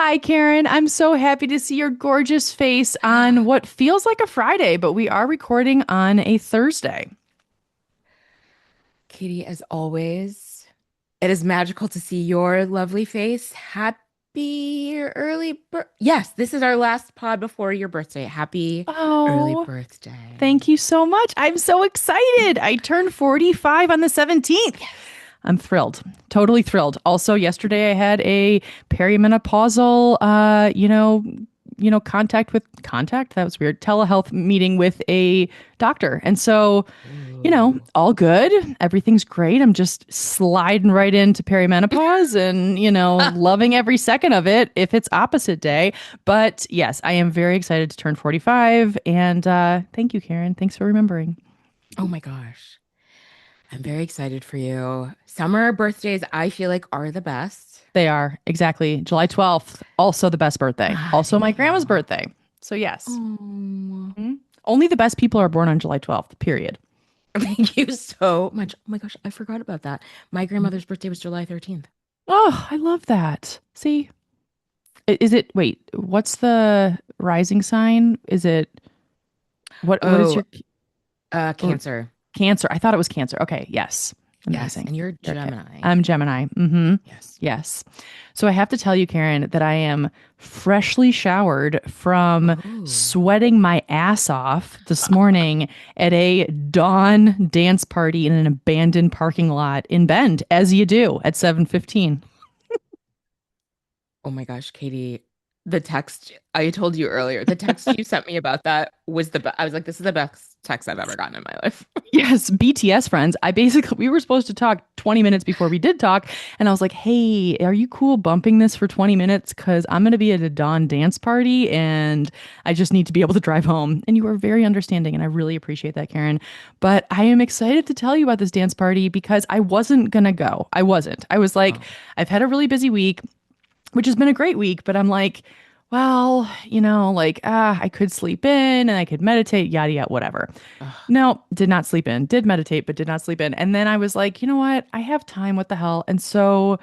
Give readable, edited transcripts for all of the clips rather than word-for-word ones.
Hi, Karen. I'm so happy to see your gorgeous face on what feels like a Friday, but we are recording on a Thursday. Katie, as always, it is magical to see your lovely face. Happy early birth. Yes, this is our last pod before your birthday. Happy early Oh, thank birthday. you so much. I'm so excited. I turned 45 on the 17th. Yes. I'm thrilled. Totally thrilled. Also, yesterday I had a perimenopausal contact. That was weird. Telehealth meeting with a doctor. And so Ooh. all good. Everything's great. I'm just sliding right into perimenopause and, loving every second of it if it's opposite day. But yes, I am very excited to turn 45. And thank you, Karen. Thanks for remembering. Oh my gosh. I'm very excited for you. Summer birthdays, I feel like, are the best. They are exactly July 12th, also the best birthday, Ah, also my thank grandma's you. birthday. So, yes, Oh, only the best people are born on July 12th, period. thank you so much. Oh my gosh, I forgot about that. My grandmother's birthday was July 13th. Oh, I love that. See, is it, wait, what's the rising sign? Is it, what is Oh, your, or Cancer. Cancer? I thought it was Cancer. Okay, yes. Yes, Amazing. and you're Okay. Gemini. I'm Gemini. Mm-hmm. Yes. Yes. So I have to tell you, Karen, that I am freshly showered from Oh. sweating my ass off this morning at a dawn dance party in an abandoned parking lot in Bend, as you do at 7:15. Oh my gosh, Katie, the text I told you earlier, the text you sent me about that was the best. I was like, this is the best text I've ever gotten in my life. Yes, BTS friends. We were supposed to talk 20 minutes before we did talk. And I was like, hey, are you cool bumping this for 20 minutes? Because I'm going to be at a dawn dance party and I just need to be able to drive home. And you were very understanding. And I really appreciate that, Karen. But I am excited to tell you about this dance party because I wasn't going to go. I wasn't. I was like, Oh. I've had a really busy week, which has been a great week, but I'm like, well, I could sleep in and I could meditate, yada, yada, whatever. Ugh. No, did not sleep in. Did meditate, but did not sleep in. And then I was like, you know what? I have time. What the hell? And so,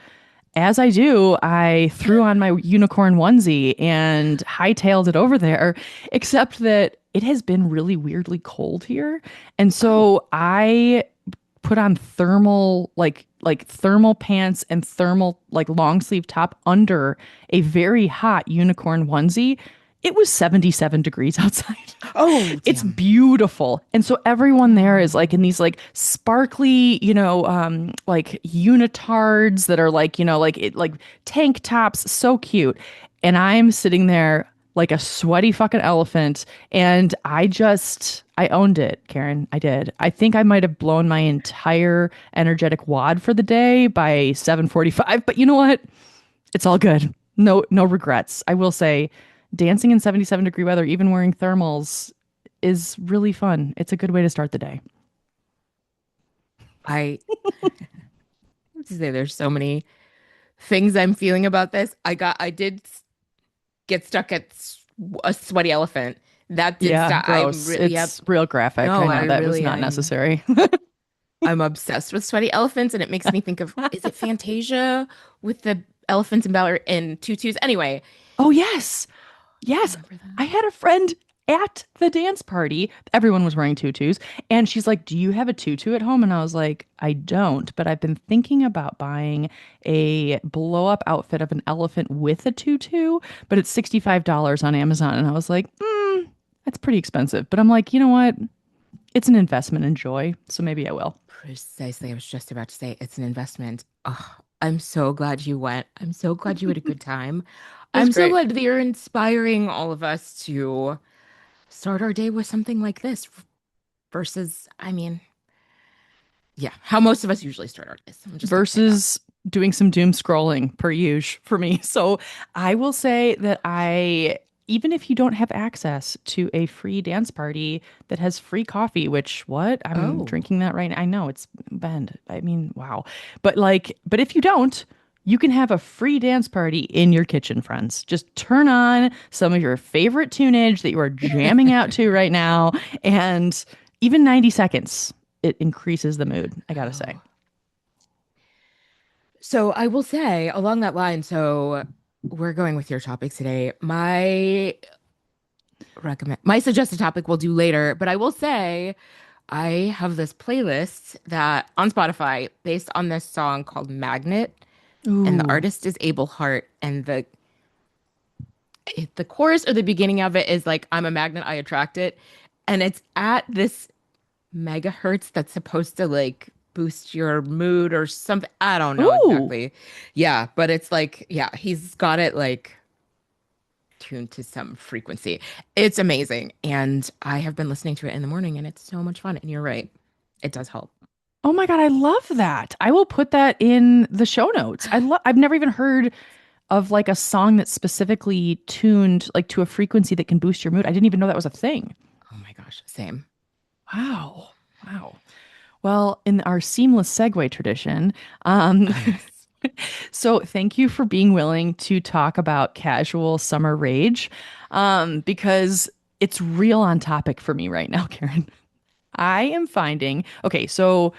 as I do, I threw on my unicorn onesie and hightailed it over there, except that it has been really weirdly cold here. And Oh. so I put on thermal pants and thermal long sleeve top under a very hot unicorn onesie. It was 77 degrees outside. Oh, It's damn. beautiful. And so everyone there is like in Oh. these sparkly, unitards that are like tank tops, so cute. And I'm sitting there like a sweaty fucking elephant. And I owned it, Karen. I did. I think I might have blown my entire energetic wad for the day by 7:45, but you know what? It's all good. No regrets. I will say dancing in 77-degree weather, even wearing thermals, is really fun. It's a good way to start the day. I have to say there's so many things I'm feeling about this. I did get stuck at a sweaty elephant. That did Yeah, stop. I'm gross. really, yep. It's real graphic. I No, I know that was really, not necessary. I'm obsessed with sweaty elephants, and it makes me think of, is it Fantasia with the elephants and and tutus? Anyway, Oh, yes. Yes, remember I that? had a friend at the dance party. Everyone was wearing tutus. And she's like, do you have a tutu at home? And I was like, I don't, but I've been thinking about buying a blow up outfit of an elephant with a tutu, but it's $65 on Amazon. And I was like, that's pretty expensive. But I'm like, you know what? It's an investment in joy. So maybe I will. Precisely. I was just about to say it's an investment. Oh, I'm so glad you went. I'm so glad you had a good time. It was I'm so great. glad that you're inspiring all of us to start our day with something like this versus, I mean, yeah, how most of us usually start our days. I'm just gonna say that. Versus doing some doom scrolling per usual for me. So I will say that even if you don't have access to a free dance party that has free coffee, which what? I'm Oh, drinking that right now. I know it's Bend. I mean, wow. But if you don't, you can have a free dance party in your kitchen, friends. Just turn on some of your favorite tunage that you are jamming out to right now, and even 90 seconds, it increases the mood, I gotta say. oh. So I will say along that line, so we're going with your topic today. My suggested topic we'll do later, but I will say I have this playlist that on Spotify based on this song called Magnet, and the Ooh. artist is Abel Hart, and the chorus or the beginning of it is like, I'm a magnet, I attract it. And it's at this megahertz that's supposed to like boost your mood or something. I don't know Ooh. exactly. Yeah, but it's like, yeah, he's got it like tuned to some frequency. It's amazing. And I have been listening to it in the morning and it's so much fun. And you're right. It does help. Oh my God, I love that. I will put that in the show notes. I've never even heard of like a song that's specifically tuned like to a frequency that can boost your mood. I didn't even know that was a thing. Oh my gosh, same. Wow. Wow. Well, in our seamless segue tradition, um, Oh, yes. so thank you for being willing to talk about casual summer rage, because it's real on topic for me right now, Karen. I am finding, okay, so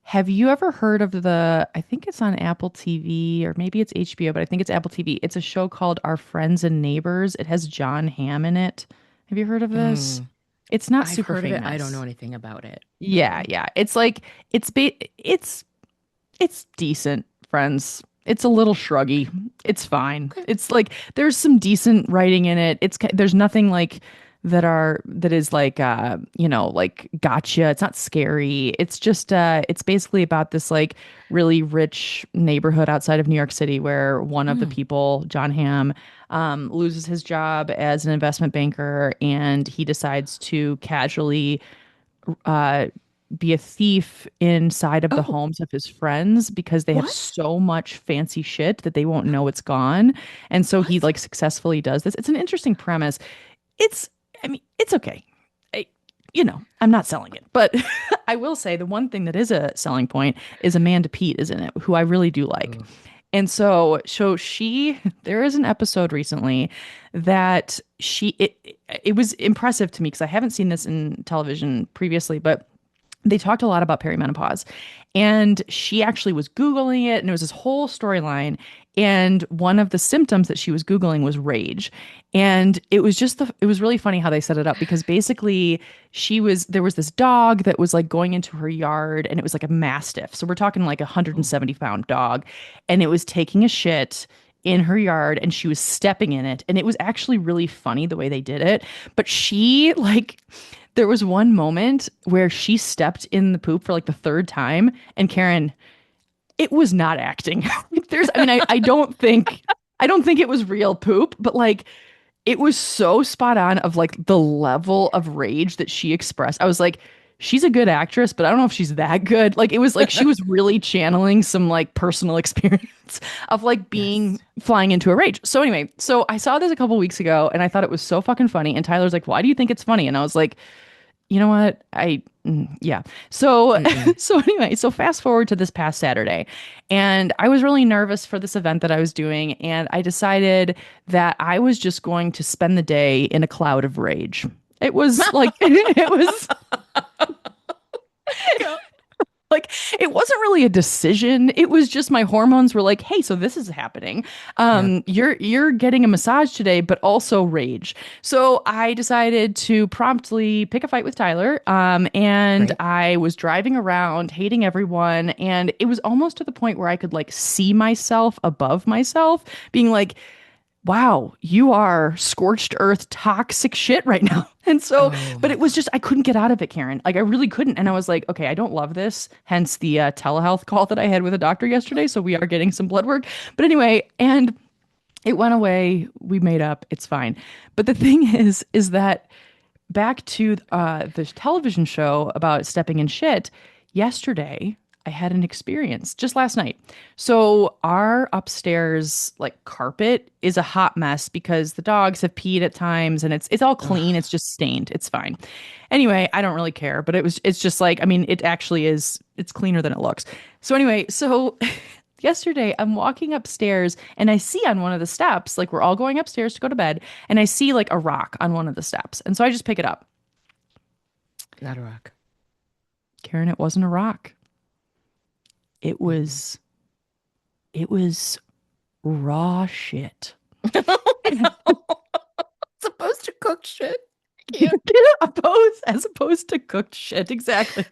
have you ever heard of I think it's on Apple TV or maybe it's HBO, but I think it's Apple TV. It's a show called Our Friends and Neighbors. It has John Hamm in it. Have you heard of this? Mm, It's not I've super heard of it. I don't know famous. anything about it. Yeah, No. yeah. It's like it's decent, friends. It's a little shruggy. It's fine. Okay. It's like there's some decent writing in it. There's nothing like that is like like gotcha. It's not scary. It's just it's basically about this like really rich neighborhood outside of New York City where one of the Mm. people, John Hamm, loses his job as an investment banker and he decides to casually uh, be a thief inside of the Oh, homes of his friends because they have what? so much fancy shit that they won't know it's gone. And so he What? like successfully does this. It's an interesting premise. It's, I mean, it's okay. I, I'm not selling it, but I will say the one thing that is a selling point is Amanda Peet is in it, who I really do like. Oh. And so there is an episode recently that it was impressive to me because I haven't seen this in television previously, but they talked a lot about perimenopause. And she actually was Googling it, and it was this whole storyline. And one of the symptoms that she was Googling was rage. And it was really funny how they set it up because basically there was this dog that was like going into her yard and it was like a mastiff. So we're talking like a Oh. 170-pound dog. And it was taking a shit in her yard and she was stepping in it. And it was actually really funny the way they did it. But there was one moment where she stepped in the poop for like the third time, and Karen, it was not acting. I don't think it was real poop, but like it was so spot on of like the level of rage that she expressed. I was like, she's a good actress, but I don't know if she's that good. Like it was like she was really channeling some like personal experience of like being Yes. flying into a rage. So anyway, so I saw this a couple weeks ago and I thought it was so fucking funny. And Tyler's like, why do you think it's funny? And I was like, you know what? Yeah. So, Mm-mm. so anyway, so fast forward to this past Saturday, and I was really nervous for this event that I was doing, and I decided that I was just going to spend the day in a cloud of rage. It was like, it was God. like it wasn't really a decision. It was just my hormones were like, "Hey, so this is happening. Yep. You're getting a massage today, but also rage." So I decided to promptly pick a fight with Tyler. And Great. I was driving around, hating everyone, and it was almost to the point where I could like see myself above myself, being like, wow, you are scorched earth toxic shit right now. And so, Oh but my it was just, gosh. I couldn't get out of it, Karen. Like, I really couldn't. And I was like, okay, I don't love this. Hence the telehealth call that I had with a doctor yesterday. So we are getting some blood work. But anyway, and it went away. We made up. It's fine. But the thing is that back to the television show about stepping in shit, yesterday I had an experience just last night. So our upstairs like carpet is a hot mess because the dogs have peed at times and it's all clean, Ugh. it's just stained. It's fine. Anyway, I don't really care, but it's just like I mean it actually is it's cleaner than it looks. So anyway, so yesterday I'm walking upstairs and I see on one of the steps, like we're all going upstairs to go to bed, and I see like a rock on one of the steps. And so I just pick it up. Not a rock. Karen, it wasn't a rock. It Mm-mm. was it was raw shit. As opposed to cooked shit. Yeah. As opposed to cooked shit. Exactly.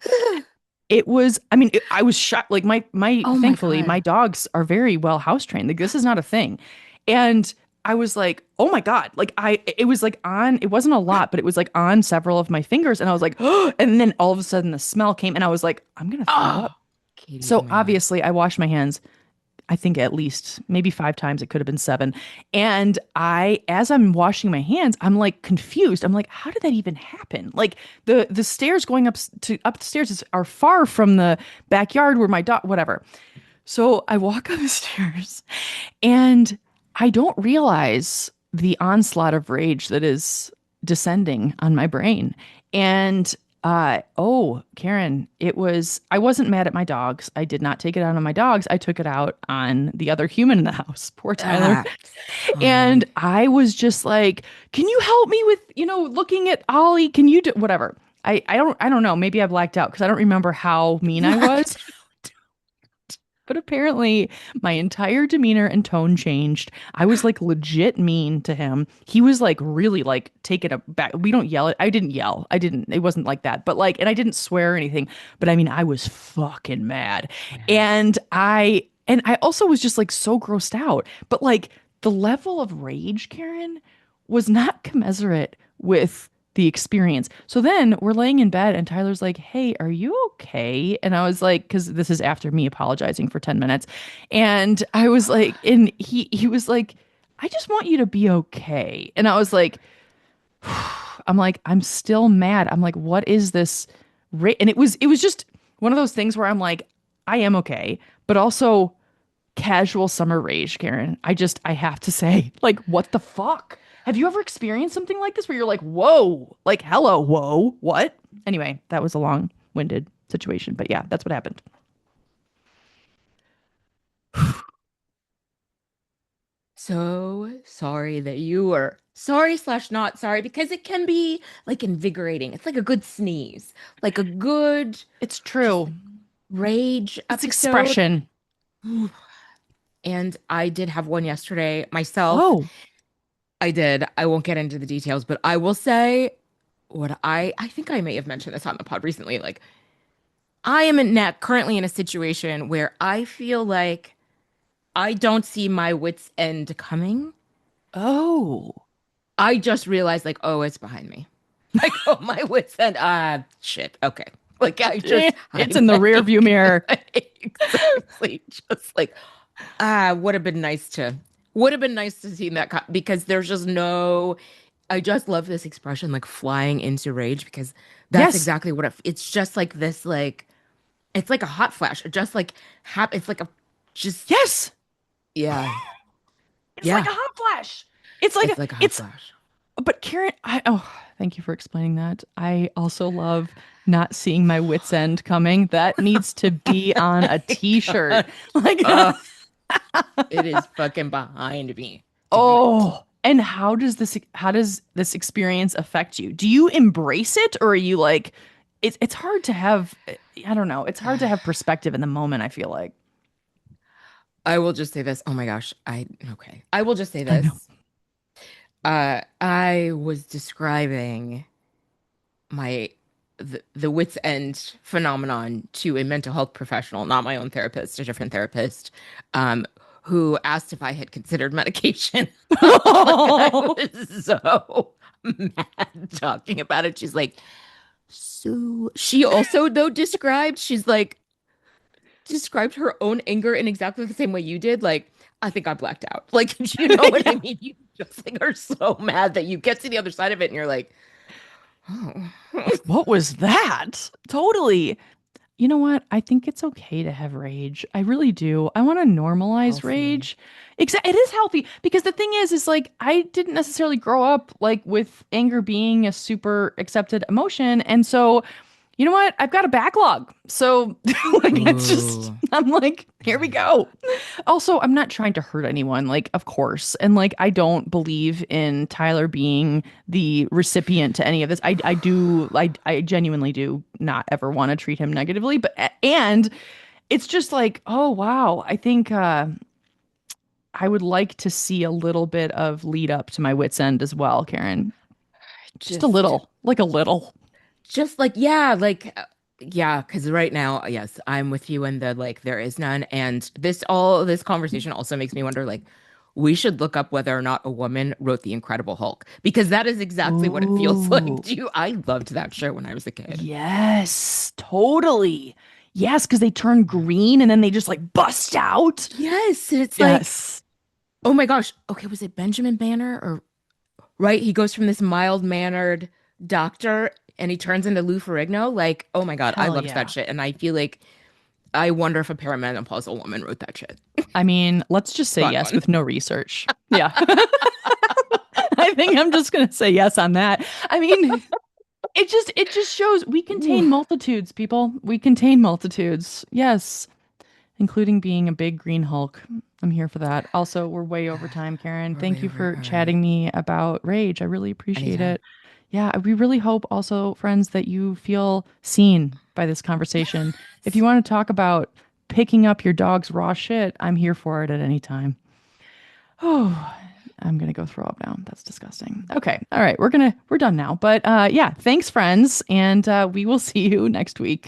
It was, I mean, I was shocked. Like Oh my thankfully, God. my dogs are very well house trained. Like this is not a thing. And I was like, oh my God. It was like on, it wasn't a lot, but it was like on several of my fingers. And I was like, oh, and then all of a sudden the smell came and I was like, I'm going to throw Oh, up. Katie, oh So my God. obviously I washed my hands. I think at least maybe 5 times. It could have been seven. And as I'm washing my hands, I'm like confused. I'm like, how did that even happen? Like the stairs going upstairs are far from the backyard where my dog, whatever. So I walk up the stairs and I don't realize the onslaught of rage that is descending on my brain. And oh, Karen, I wasn't mad at my dogs. I did not take it out on my dogs. I took it out on the other human in the house, poor Tyler. Ah, oh And man. I was just like, can you help me with, looking at Ollie? Can you do whatever? I don't know. Maybe I blacked out because I don't remember how mean I was. Blacked But apparently, my entire demeanor and tone changed. I was like legit mean to him. He was like really like taken aback. We don't yell. I didn't yell. I didn't. It wasn't like that. But like, and I didn't swear or anything. But I mean, I was fucking mad. Yeah. And I also was just like so grossed out. But like the level of rage, Karen, was not commensurate with the experience. So then we're laying in bed and Tyler's like, "Hey, are you okay?" And I was like, because this is after me apologizing for 10 minutes. And I was like, and he was like, "I just want you to be okay." And I was like, I'm like, I'm still mad. I'm like, what is this? And it was just one of those things where I'm like, I am okay, but also casual summer rage, Karen. I have to say, like, what the fuck? Have you ever experienced something like this where you're like, whoa, like, hello, whoa, what? Anyway, that was a long-winded situation, but yeah, that's what happened. So sorry that you were sorry slash not sorry because it can be like invigorating. It's like a good sneeze, like a good It's just true. rage It's episode. expression. And I did have one yesterday myself. Oh, I did. I won't get into the details, but I will say what I think I may have mentioned this on the pod recently. Like I am currently in a situation where I feel like I don't see my wits end coming. oh, I just realized like, oh, it's behind me. Like, oh, my wits end. Ah, shit. Okay. Like it's I'm in the rear like, view mirror. exactly. Just like, would have been nice to see that because there's just no, I just love this expression, like flying into rage, because that's Yes, exactly what it's just like this, like, it's like a hot flash. It just like, it's like a, just, yes. yeah, It's like yeah. a hot flash. It's like It's like a hot it's flash. But Karen, thank you for explaining that. I also love not seeing my wits end coming. That needs to be on a t-shirt. God. Like, Uh, it is fucking behind me. Damn it. oh, and how does this experience affect you? Do you embrace it or are you like it's hard to have I don't know. It's hard to have perspective in the moment, I feel like. I will just say this. Oh my gosh. Okay. I will just say I know. this. I was describing my the wits end phenomenon to a mental health professional, not my own therapist, a different therapist, um, who asked if I had considered medication. Like I was so mad talking about it. She's like, so she also though described her own anger in exactly the same way you did. Like, I think I blacked out. Like, do you know what I Yeah. mean? You just like are so mad that you get to the other side of it and you're like, oh. What was that? Totally. You know what? I think it's okay to have rage. I really do. I want to normalize Healthy. rage. It is healthy because the thing is like I didn't necessarily grow up like with anger being a super accepted emotion, and so you know what? I've got a backlog. So like it's just Ooh. I'm like, here we Yeah. go. Also, I'm not trying to hurt anyone, like of course. And like I don't believe in Tyler being the recipient to any of this. I genuinely do not ever want to treat him negatively, but and it's just like, oh wow, I would like to see a little bit of lead up to my wit's end as well, Karen. Just a Just little, like a little. just like yeah, yeah, because right now, yes, I'm with you in the like there is none. And this conversation also makes me wonder, like, we should look up whether or not a woman wrote The Incredible Hulk, because that is exactly what it feels like. Ooh, Do you I loved that show when I was a kid. yes, totally. Yes, because they turn green and then they just like bust out. Yes, and it's like, Yes. oh my gosh. Okay, was it Benjamin Banner or right? He goes from this mild-mannered doctor and he turns into Lou Ferrigno. Like, oh my God, I Hell loved that yeah. shit. And I feel like I wonder if a perimenopausal woman wrote that shit. I mean, let's just say Wrong yes one. with no research. Yeah. I think I'm just gonna say yes on that. I mean, it just shows we Ooh, contain multitudes, people. We contain multitudes. Yes, including being a big green Hulk. I'm here for that. Also, we're way over time, Karen. we're way Thank you over. for All right. chatting me about rage. I really appreciate Anytime. it. Yeah, we really hope also, friends, that you feel seen by this conversation. If you want to talk about picking up your dog's raw shit, I'm here for it at any time. Oh, I'm gonna go throw up now. That's disgusting. Okay. All right. We're done now. But yeah, thanks, friends, and we will see you next week.